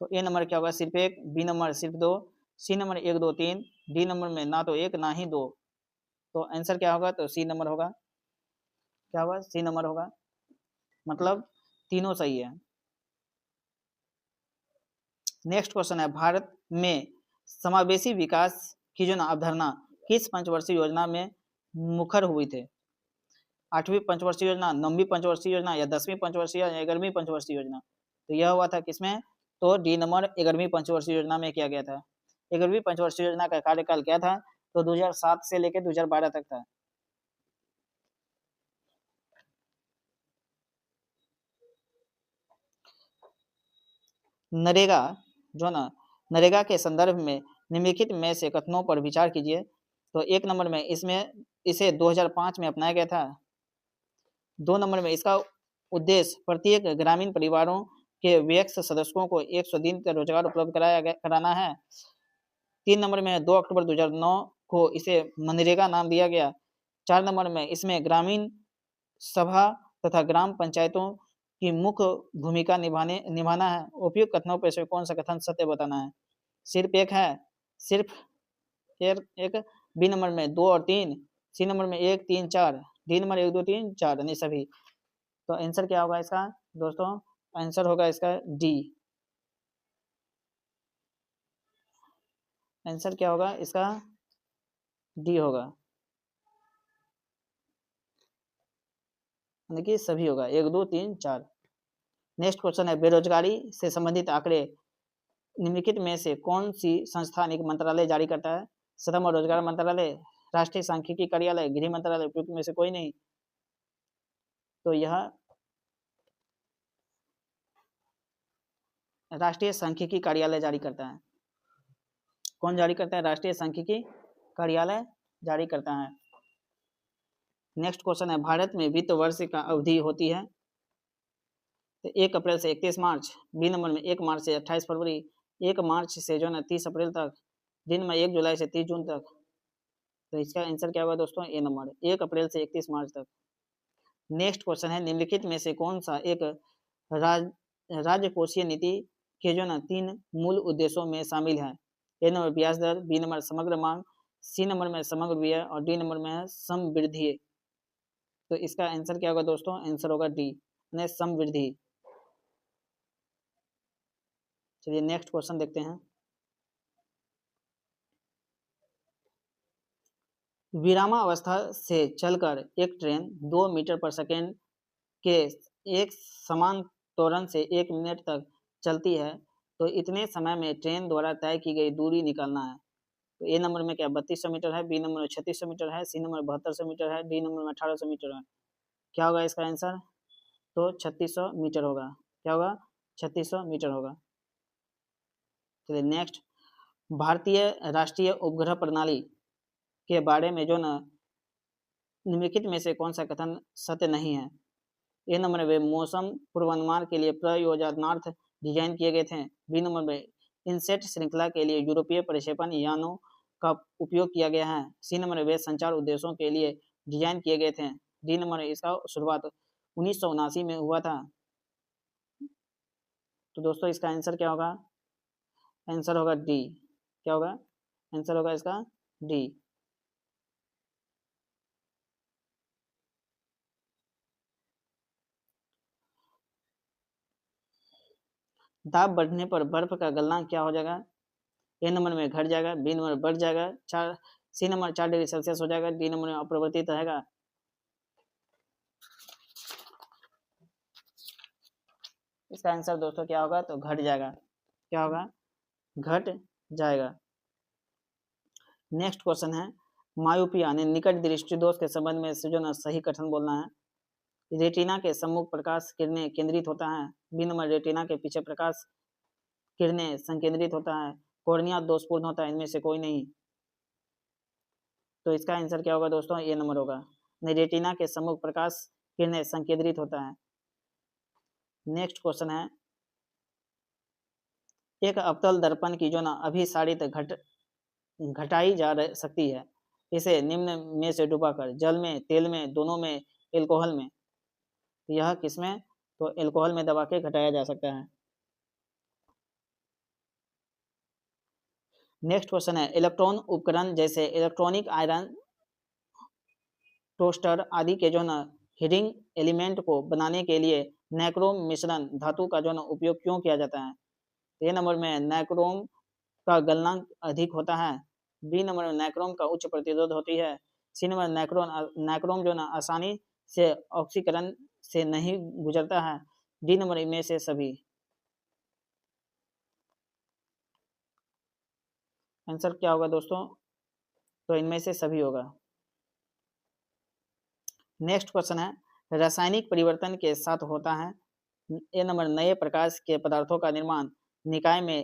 तो ए नंबर क्या होगा, सिर्फ 1, बी नंबर सिर्फ 2, सी नंबर 1 2 3, डी नंबर में ना तो 1 ना ही 2। तो आंसर क्या होगा, तो सी नंबर होगा। क्या होगा, सी नंबर होगा, मतलब तीनों सही है। नेक्स्ट क्वेश्चन है, भारत में समावेशी विकास की जो अवधारणा किस पंचवर्षीय योजना में मुखर हुई थे। 8वीं पंचवर्षीय योजना, 9वीं पंचवर्षीय योजना, या 10वीं पंचवर्षीय या 11वीं पंचवर्षीय योजना। तो यह हुआ था किसमें, तो डी नंबर 11वीं पंचवर्षीय योजना में किया गया था। 11वीं पंचवर्षीय योजना का कार्यकाल क्या था, तो 2007 से लेकर 2012 तक था। नरेगा जो ना, नरेगा के संदर्भ में निम्नलिखित में से कथनों पर विचार कीजिए। तो एक नंबर में इसे 2005 में अपनाया गया था। 2 नंबर में इसका उद्देश्य प्रत्येक ग्रामीण परिवारों के वयस्क सदस्यों को 100 दिन का रोजगार उपलब्ध कराना है। 3 नंबर में 2 अक्टूबर 2009 को इसे मनरेगा नाम दिया गया। 4 नंबर में इसमें ग्रामीण सभा तथा ग्राम पंचायतों की मुख्य भूमिका निभाना है। उपयुक्त कथनों पर से कौन सा कथन सत्य बताना है। सिर्फ एक है, सिर्फ एक, बी नंबर में 2 और 3, सी नंबर में 1 3 4, डी नंबर 1 2 3 4 यानी सभी। तो आंसर क्या होगा इसका दोस्तों, आंसर होगा इसका डी। आंसर क्या होगा इसका, डी होगा, देखिए सभी होगा, 1 2 3 4। नेक्स्ट क्वेश्चन है, बेरोजगारी से संबंधित आंकड़े निम्नलिखित में से कौन सी संस्था एक मंत्रालय जारी करता है। श्रम और रोजगार मंत्रालय, राष्ट्रीय सांख्यिकी कार्यालय, गृह मंत्रालय, उपयुक्त में से कोई नहीं। तो यह राष्ट्रीय सांख्यिकी कार्यालय जारी करता है। कौन जारी करता है, राष्ट्रीय सांख्यिकी कार्यालय जारी करता है। नेक्स्ट क्वेश्चन है, भारत में वित्त वर्ष का अवधि होती है। तो 1 अप्रैल से 31 मार्च, बी नंबर में 1 मार्च से 28 फरवरी, 1 मार्च से जो है 30 अप्रैल तक, डी नंबर 1 जुलाई से 30 जून तक। तो इसका आंसर क्या होगा दोस्तों, ए नंबर, 1 अप्रैल से 31 मार्च तक। नेक्स्ट क्वेश्चन है, निम्नलिखित में से कौन सा एक राजकोषीय नीति के जो ना 3 मूल उद्देश्यों में शामिल है? ए नंबर ब्याज दर, बी नंबर समग्र मांग, सी नंबर में समग्र व्यय और डी नंबर में है समवृद्धि। तो इसका आंसर क्या होगा दोस्तों, आंसर होगा डी यानी समवृद्धि। चलिए नेक्स्ट क्वेश्चन देखते हैं। विरामावस्था से चलकर एक ट्रेन 2 मीटर पर सेकेंड के एक समान त्वरण से 1 मिनट तक चलती है, तो इतने समय में ट्रेन द्वारा तय की गई दूरी निकालना है। तो ए नंबर में क्या 3200 मीटर है, बी नंबर में 3600 मीटर है, सी नंबर 7200 मीटर है, डी नंबर में 1800 मीटर है। क्या होगा इसका आंसर, तो 3600 मीटर होगा। क्या होगा, 3600 मीटर होगा। चलिए नेक्स्ट, भारतीय राष्ट्रीय उपग्रह प्रणाली के बारे में जो ना निम्नलिखित में से कौन सा कथन सत्य नहीं है? ए नंबर में मौसम पूर्वानुमान के लिए प्रयोजनार्थ डिजाइन किए गए थे, बी नंबर में इनसेट श्रृंखला के लिए यूरोपीय प्रक्षेपण यानों का उपयोग किया गया है, सी नंबर में वे संचार उद्देश्यों के लिए डिजाइन किए गए थे, डी नंबर में इसका शुरुआत 1979 में हुआ था। तो दोस्तों इसका आंसर क्या होगा, आंसर होगा डी। क्या होगा, आंसर होगा इसका डी। दाब बढ़ने पर बर्फ का गलनांक क्या हो जाएगा? ए नंबर में घट जाएगा, बी नंबर बढ़ जाएगा, सी नंबर 4 डिग्री सेल्सियस हो जाएगा, डी नंबर में अपरिवर्तित रहेगा। इसका आंसर दोस्तों क्या होगा, तो घट जाएगा। क्या होगा, घट जाएगा। नेक्स्ट क्वेश्चन है, मायोपिया यानी निकट दृष्टि दोष के संबंध में जो ना सही कथन बोलना है। रेटिना के सम्मुख प्रकाश किरणें केंद्रित होता है, बी नंबर रेटिना के पीछे प्रकाश किरणें संकेंद्रित होता है, कॉर्निया दोषपूर्ण होता है, इनमें से कोई नहीं। तो इसका आंसर क्या होगा दोस्तों, ए नंबर होगा, रेटिना के सम्मुख प्रकाश किरणें संकेंद्रित होता है। नेक्स्ट क्वेश्चन है, एक अवतल दर्पण की जो ना अभिसारित घटाई जा सकती है, इसे निम्न में से डुबाकर जल में, तेल में, दोनों में, एल्कोहल में। यह किसमें, तो एल्कोहल में दबा के घटाया जा सकता है। नेक्स्ट क्वेश्चन है, इलेक्ट्रॉन उपकरण जैसे इलेक्ट्रॉनिक आयरन टोस्टर आदि के जो ना हीटिंग एलिमेंट को बनाने के लिए नाइक्रोम मिश्रण धातु का जो ना उपयोग क्यों किया जाता है? ए नंबर में नाइक्रोम का गलनांक अधिक होता है, बी नंबर में नाइक्रोम का उच्च प्रतिरोध होती है, सी नंबर नाइक्रोम जो ना आसानी से ऑक्सीकरण से नहीं गुजरता है, डी नंबर में से सभी। आंसर क्या होगा दोस्तों, तो इनमें से सभी होगा। नेक्स्ट क्वेश्चन है, रासायनिक परिवर्तन के साथ होता है, ए नंबर नए प्रकार के पदार्थों का निर्माण, निकाय में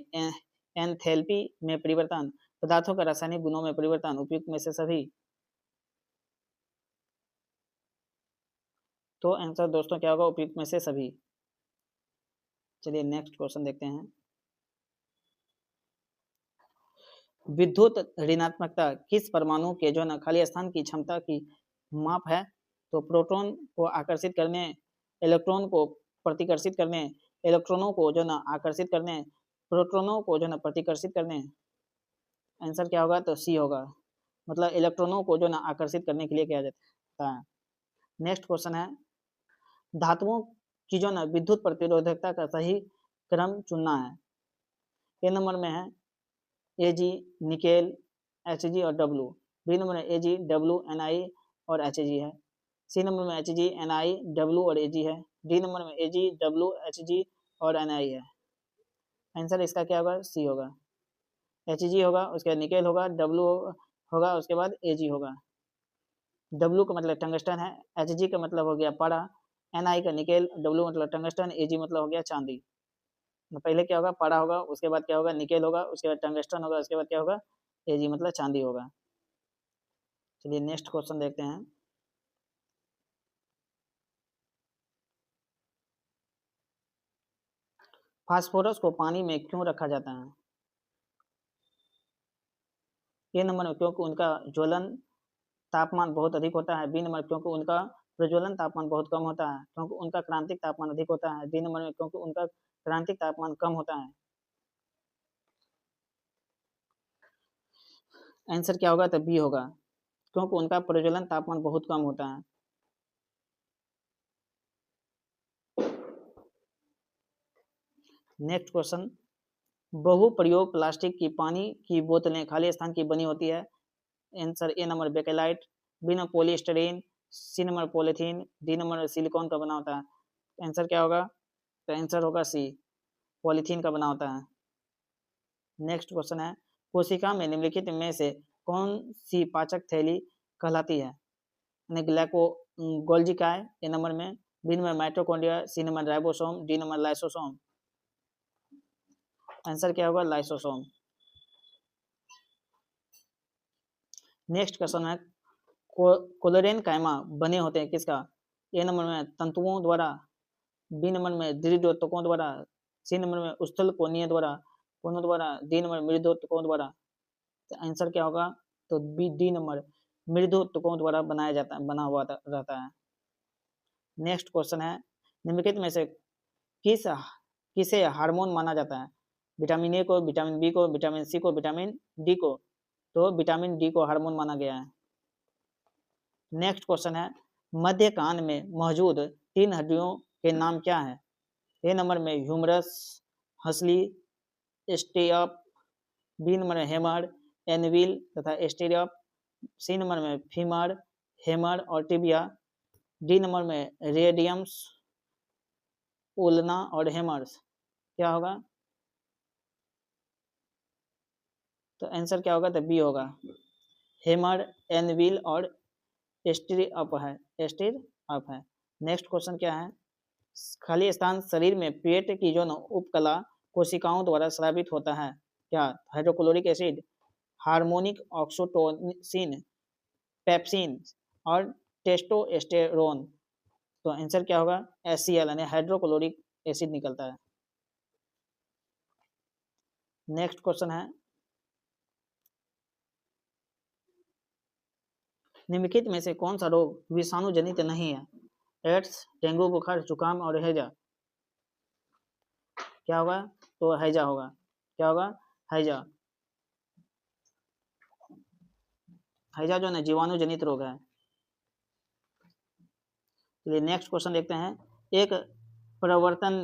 एंथैल्पी में परिवर्तन, पदार्थों का रासायनिक गुणों में परिवर्तन, उपयुक्त में से सभी। तो आंसर दोस्तों क्या होगा, उपयुक्त में से सभी। चलिए नेक्स्ट क्वेश्चन देखते हैं। विद्युत ऋणात्मकता किस परमाणु के जो ना खाली स्थान की क्षमता की माप है? तो प्रोटॉन को आकर्षित करने, इलेक्ट्रॉन को प्रतिकर्षित करने, इलेक्ट्रॉनों को जो ना आकर्षित करने, प्रोटॉनों को जो ना प्रतिकर्षित करने। आंसर क्या होगा, तो सी होगा, मतलब इलेक्ट्रॉनों को जो ना आकर्षित करने के लिए किया जाता है। नेक्स्ट क्वेश्चन है, धातुओं की जो ना विद्युत प्रतिरोधकता का सही क्रम चुनना है। ए नंबर में है Ag, निकेल, Hg और W, बी नंबर में Ag, W, Ni और Hg है, सी नंबर में Hg, Ni, W और Ag है, डी नंबर में Ag, W, Hg और Ni है। आंसर इसका क्या होगा, सी होगा, Hg होगा, उसके बाद निकेल होगा, W होगा, उसके बाद Ag होगा। W का मतलब टंगस्टन है, Hg का मतलब हो गया पारा, Ni का निकेल, W मतलब टंगस्टन, Ag मतलब हो गया चांदी। पहले क्या होगा, पारा होगा, उसके बाद क्या होगा, निकेल होगा, उसके बाद टंगस्टन होगा, उसके बाद क्या होगा, Ag मतलब चांदी होगा। चलिए नेक्स्ट क्वेश्चन देखते हैं। फास्फोरस को पानी में क्यों रखा जाता है? ये नंबर में क्योंकि उनका ज्वलन तापमान बहुत अधिक होता है। बी नंबर क्योंकि उनका प्रज्वलन तापमान बहुत कम होता है, क्योंकि उनका क्रांतिक तापमान अधिक होता है। डी नंबर में क्योंकि उनका क्रांतिक तापमान कम होता है। आंसर क्या होगा? तो बी होगा, क्योंकि उनका प्रज्वलन तापमान बहुत कम होता है। नेक्स्ट क्वेश्चन, बहुप्रयोग प्लास्टिक की पानी की बोतलें खाली स्थान की बनी होती है। Answer A number Bakelite, B number polystyrene, C number polythene, D number silicon का बना होता है। आंसर क्या होगा? तो आंसर होगा सी, पॉलीथीन का बना होता है। नेक्स्ट क्वेश्चन है, कोशिका में निम्नलिखित में से कौन सी पाचक थैली कहलाती है? ग्लाइको गोल्जिकाय ए नंबर में, B number mitochondria, C number ribosome, D number lysosome. Answer क्या होगा? लाइसोसोम। नेक्स्ट क्वेश्चन है, कोलोरेन कायमा बने होते हैं किसका? ए नंबर में तंतुओं द्वारा, बी नंबर में दृढ़ोतकों द्वारा, सी नंबर में स्थूल कोणीय द्वारा, कोनों द्वारा, डी नंबर मृदोतकों द्वारा। तो आंसर क्या होगा? तो बी, डी नंबर मृदोतकों द्वारा बनाया जाता है, बना हुआ रहता है। नेक्स्ट क्वेश्चन है, निम्नलिखित में से किसे हार्मोन माना जाता है? विटामिन ए को, विटामिन बी को, विटामिन सी को, विटामिन डी को। तो विटामिन डी को हार्मोन माना गया है। नेक्स्ट क्वेश्चन है, मध्य कान में मौजूद 3 हड्डियों के नाम क्या है? ए नंबर में ह्यूमरस, हंसली, स्टेयप, बी नंबर में हेमर, एनविल तथा स्टेयप, सी नंबर में फीमर, हेमर और टिबिया, डी नंबर में रेडियम्स, उलना और हेमर्स। क्या होगा? तो आंसर क्या होगा? तो बी होगा, हेमर, एनविल और स्टीरियप है। नेक्स्ट क्वेश्चन क्या है, खाली स्थान शरीर में पेट की जो उपकला कोशिकाओं द्वारा स्रावित होता है क्या? Hydrochloric acid, harmonic oxytocin, pepsin और टेस्टोस्टेरोन। तो आंसर क्या होगा? HCl यानी हाइड्रोक्लोरिक एसिड निकलता है। नेक्स्ट क्वेश्चन है, निम्नलिखित में से कौन सा रोग विषाणु जनित नहीं है? एड्स, डेंगू बुखार, जुकाम और हैजा। क्या होगा? तो हैजा होगा। क्या होगा? हैजा। हैजा जो है जीवाणु जनित रोग है। चलिए नेक्स्ट क्वेश्चन देखते हैं, एक प्रवर्तन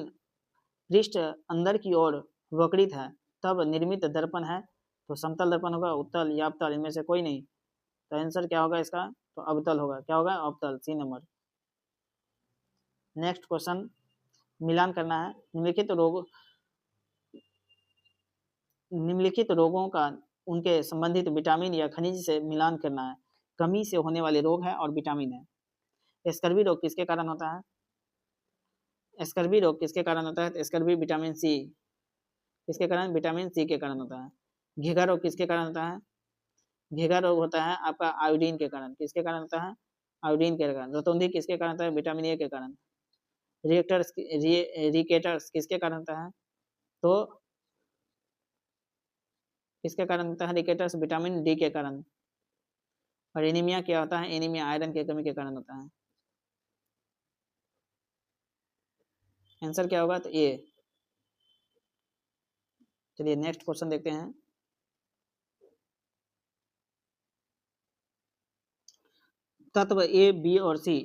पृष्ठ अंदर की ओर वक्रित है तब निर्मित दर्पण है। तो समतल दर्पण होगा, उत्तल या अवतल, इनमें से कोई नहीं। तो आंसर क्या होगा इसका? तो अवतल होगा। क्या होगा? अवतल, सी नंबर। नेक्स्ट क्वेश्चन, मिलान करना है, निम्नलिखित रोगों का उनके संबंधित विटामिन या खनिज से मिलान करना है। कमी से होने वाले रोग है और विटामिन है। स्कर्वी रोग किसके कारण होता है? स्कर्वी रोग किसके कारण होता है? तो स्कर्वी विटामिन सी, किसके कारण? विटामिन सी के कारण होता है। घीघा रोग किसके कारण होता है? घीघा रोग होता है आपका आयोडीन के कारण। किसके कारण होता है? आयोडीन के कारण। रतौंधी किसके कारण होता है? विटामिन ए के कारण। रिकेटर्स किसके कारण होता है? तो किसके कारण होता है रिकेटर्स? विटामिन डी के कारण। और एनीमिया क्या होता है? एनीमिया आयरन की कमी के कारण होता है। आंसर क्या होगा? तो ए। चलिए नेक्स्ट क्वेश्चन देखते हैं, तत्व ए, बी और सी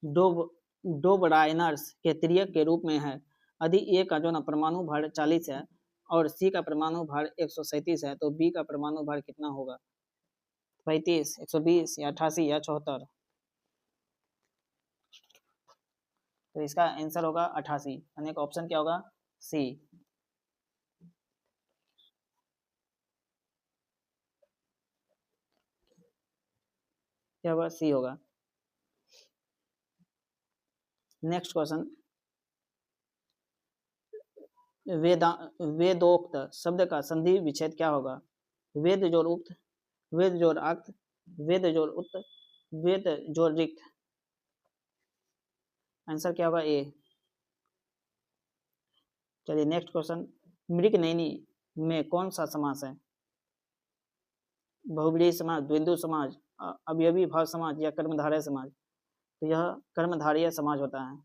दो ब्राइनर्स के त्रियक के रूप में है। यदि ए का जो ना परमाणु भार 40 है और सी का परमाणु भार 137 है, तो बी का परमाणु भार कितना होगा? 35, 120 या 88 या 74। तो इसका आंसर होगा 88, यानी ऑप्शन क्या होगा? सी। क्या होगा? सी होगा। नेक्स्ट क्वेश्चन, वेदोक्त शब्द का संधि विच्छेद क्या होगा? वेद जोड़ उक्त, वेद जोड़ आक्त, वेद जोड़ उत्त, वेद जोड़ रिक्त। आंसर क्या होगा? ए। चलिए नेक्स्ट क्वेश्चन, मृग नैनी में कौन सा समास है? बहुब्रीहि समास, द्वंद्व समास, अवयवी भाव समाज या कर्मधारय समाज? तो यह कर्मधारय समाज होता है।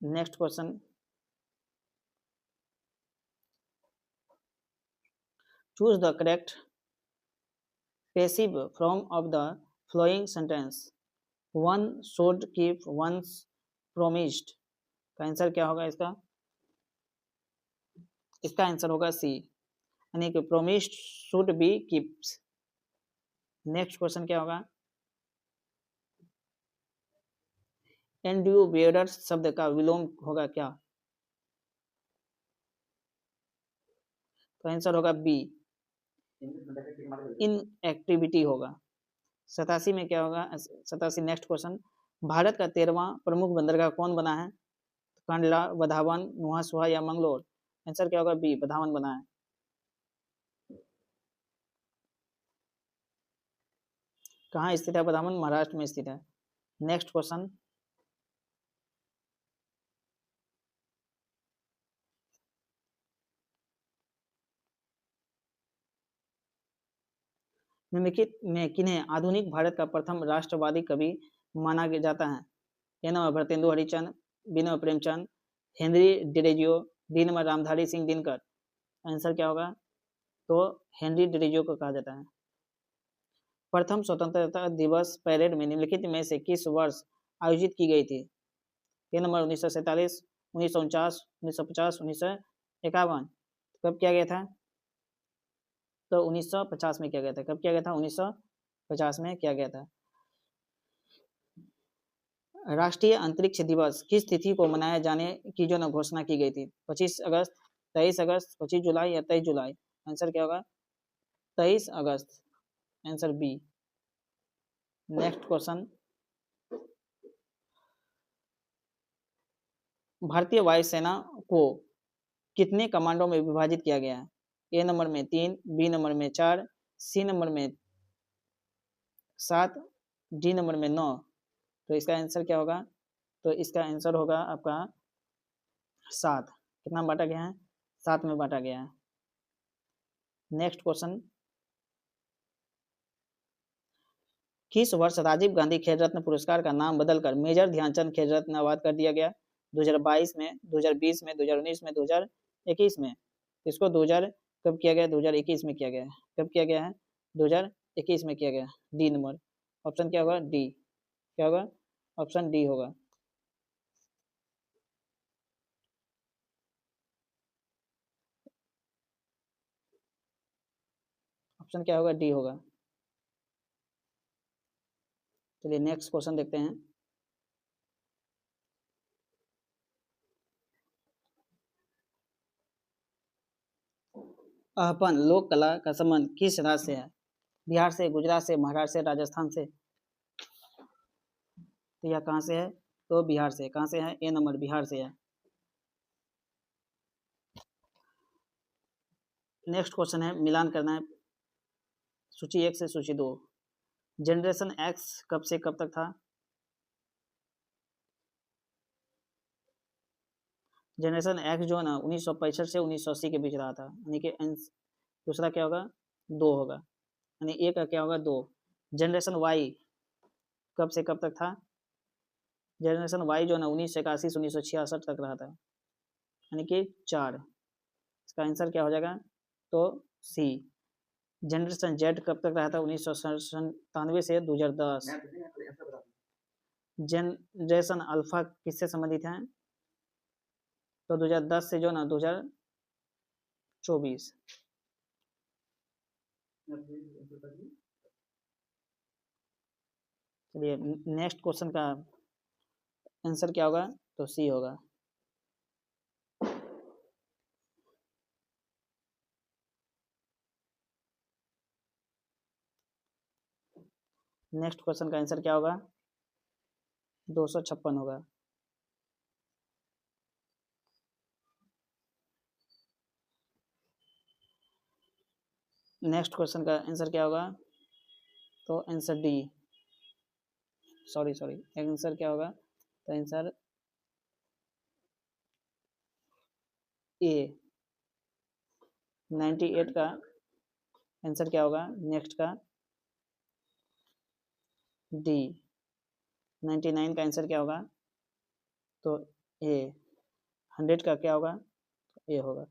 Next question, choose the correct passive form of the flowing sentence. One should keep once promised का आंसर क्या होगा इसका? इसका आंसर होगा सी, यानी कि promised should be keeps. Next question क्या होगा? एंड्रू बेयर्स शब्द का विलोम होगा क्या? तो आंसर होगा बी, इन एक्टिविटी होगा। 87 में क्या होगा? 87 नेक्स्ट क्वेश्चन, भारत का 13वां प्रमुख बंदरगाह कौन बना है? कांडला, बधावन, नुआ सुहा या मंगलोर? आंसर क्या होगा? बी, बधावन बना है। कहाँ स्थित है बधावन? महाराष्ट्र में स्थित है। नेक्स्ट क्वेश्चन, निम्नलिखित में किन्हें आधुनिक भारत का प्रथम राष्ट्रवादी कवि माना जाता है? A number Bharatendu Harichand, B number Premchand, Henry Derozio, D number Ramdhari Singh Dinkar? Answer क्या होगा? तो हेनरी डिरेजियो को कहा जाता है। प्रथम स्वतंत्रता दिवस परेड में निम्नलिखित में से किस वर्ष आयोजित की गई थी? ए नंबर 1947, 1949, 1950, 1951? कब किया गया था? तो 1950 में किया गया था। कब किया गया था? 1950 में किया गया था। राष्ट्रीय अंतरिक्ष दिवस किस तिथि को मनाया जाने की जो घोषणा की गई थी? 25 अगस्त, 23 अगस्त, 25 जुलाई या 23 जुलाई? आंसर क्या होगा? 23 अगस्त, आंसर बी। नेक्स्ट क्वेश्चन, भारतीय वायुसेना को कितने कमांडों में विभाजित किया गया है? ए नंबर में 3, बी नंबर में 4, सी नंबर में 7, डी नंबर में 9? तो इसका आंसर क्या होगा? तो इसका आंसर होगा आपका 7। कितना बांटा गया है? 7 में बांटा गया है। नेक्स्ट क्वेश्चन, किस वर्ष राजीव गांधी खेल रत्न पुरस्कार का नाम बदलकर मेजर ध्यानचंद खेल रत्न अवार्ड कर दिया गया? 2022 में, 2020 में, 2019 में, 2021 में? इसको 2000 कब किया गया? 2021 में किया गया है। कब किया गया है? 2021 में किया गया। डी नंबर, ऑप्शन क्या होगा? डी। क्या होगा? ऑप्शन डी होगा। ऑप्शन क्या होगा? डी होगा। चलिए नेक्स्ट क्वेश्चन देखते हैं। अपन लोक कला का संबंध किस राज्य से है? बिहार से, गुजरात से, महाराष्ट्र से, राजस्थान से? तो यह कहाँ से है? तो बिहार से। कहाँ से है? ए नंबर, बिहार से है। नेक्स्ट क्वेश्चन है, मिलान करना है सूची 1 से सूची 2। जनरेशन एक्स कब से कब तक था? जनरेशन एक्स जो है ना 1965 से 1980 के बीच रहा था, यानी कि दूसरा क्या होगा? 2 होगा, यानी ए का क्या होगा? 2। जनरेशन वाई कब से कब तक था? जनरेशन वाई जो है ना 1981 से 1966 तक रहा था, यानी कि 4। इसका आंसर क्या हो जाएगा? तो सी। जनरेशन जेड कब तक रहा था? 1997 से 2010। जनरेशन अल्फा किससे संबंधित है? तो 2010 से जो ना 2024। चलिए नेक्स्ट क्वेश्चन का आंसर क्या होगा? तो सी होगा। नेक्स्ट क्वेश्चन का आंसर क्या होगा? 256 होगा। नेक्स्ट क्वेश्चन का आंसर क्या होगा? तो आंसर डी, सॉरी आंसर क्या होगा? तो आंसर ए। 98 का आंसर क्या होगा नेक्स्ट का? डी। 99 का आंसर क्या होगा? तो ए। 100 का क्या होगा? ए होगा।